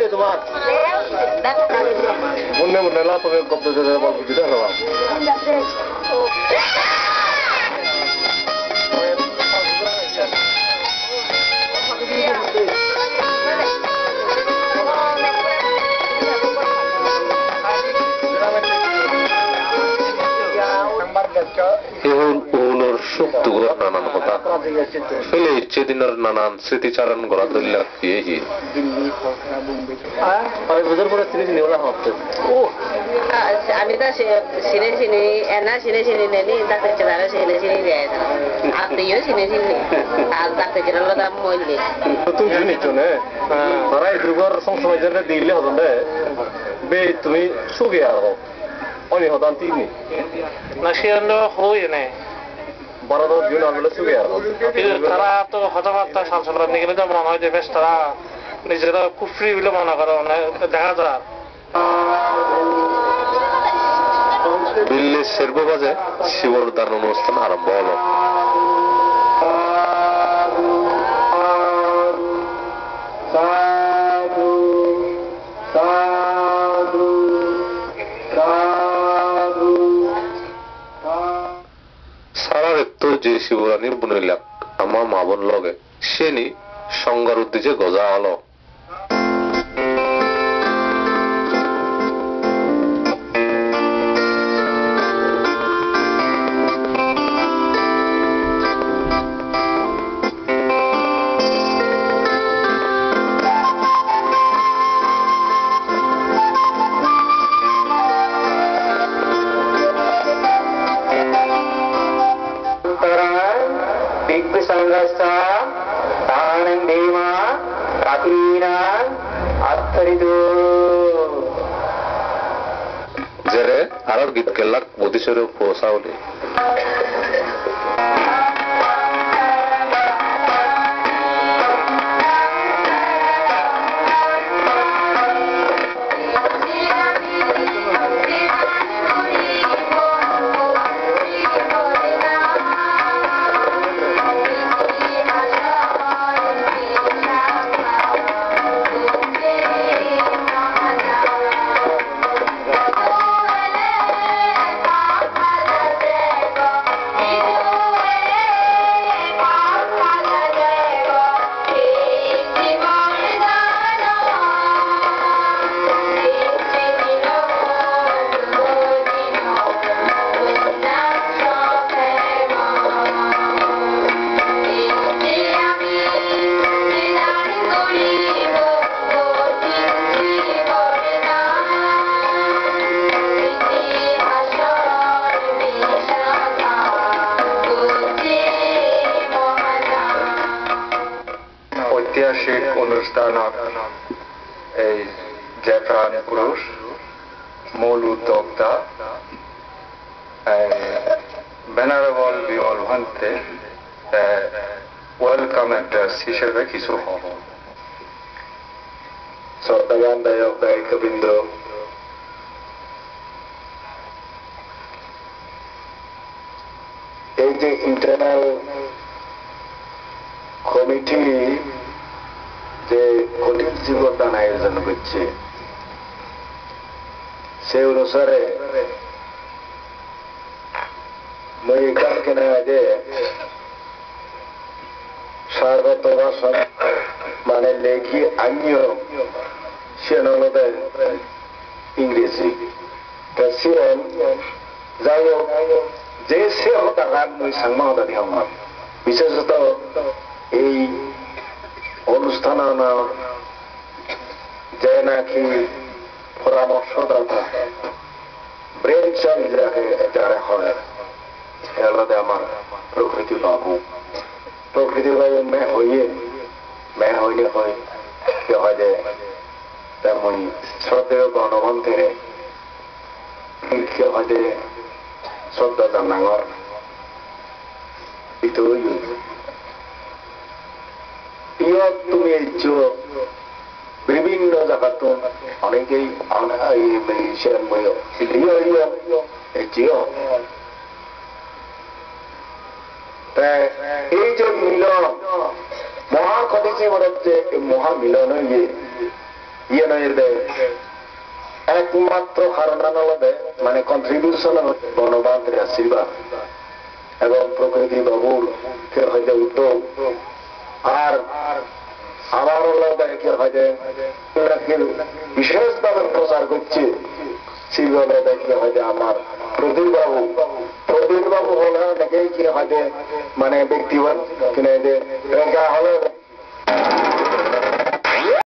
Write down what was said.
তোমার মনে মনে লাফে কত দিতে হলো শক্তিগুলো নানান কথা ফেলে ইচ্ছে দিনের নানান স্মৃতিচারণ করা দলিল আমি তো চিনে চিনি এনা চিনে চিনি নেনি ডাক্তার চেনারা চিনে চিনি দেয় আপনিও চিনে চিনি আর ডাক্তার চেনার দাম মরলে তুমি চিনিছ না তারা এদুগর সংসময় দিলে হতো বে তুমি সুগে আর অনেক হতান তিনি না সে হই নাই তারা তো কথাবার্তা সালসালাম নিয়ে গেলে মনে হয় যে বেশ তারা নিজেরা খুব ফ্রি বলে মনে করে দেখা যায় দিল্লির শেরবাজে শিবর দান অনুষ্ঠান আরম্ভ হলো যে শিবরানীর বনিলাক আমার মা বোন লগে সেনি সংগার উদ্দেশ্যে গজা হলো জেরে আরো গীত গেলাক বদিসের পোষাওলি ঐতিহাসিক অনুষ্ঠানত এই যে প্রাণ পুরুষ মূল উদ্যোক্তা বেনারবল বিমল ভান্তে ওয়েলকাম অ্যাড্রেস হিসেবে কিছু হব শ্রদ্ধাবান দায়ক দায়িকাবৃন্দ এই যে ইন্টারনাল কমিটি যে কঠিন জীবদান আয়োজন করছে সে অনুসারে মই এখানকে যে স্বাগত ভাষণ মানে লেখি আমিও সে নলদে ইংরেজি তা সে যাই হোক যে সে হতাকার মই সাংবাদিক আমার বিশেষত এই অনুষ্ঠান যে নাকি পরামর্শদাতা ব্রেন চাইল্ড যারা হয় এলাদে আমার প্রকৃতি বাবু মেয়ে হইলে হয় কে হয় যে তেমন শ্রদ্ধেয় গণবন্ধের কে হয় যে শ্রদ্ধা জানাঙর তুমি বিভিন্ন জায়গাত অনেকেই এই যে মিলন মহাকদিসি বলছে মহামিলন ইয়ে নয় একমাত্র কারণ হলে মানে কন্ট্রিবিউশন গণতন্ত্রের আশীর্বাদ এবং প্রকৃতি বাবুর হয়তো উদ্যোগ আর আমার হয়তো বিশেষভাবে প্রচার করছে সেইভাবে দেখে হয়তো আমার প্রদীপ বাবু হলে অনেকেই কি হয়তো মানে ব্যক্তিগত কিনে হলে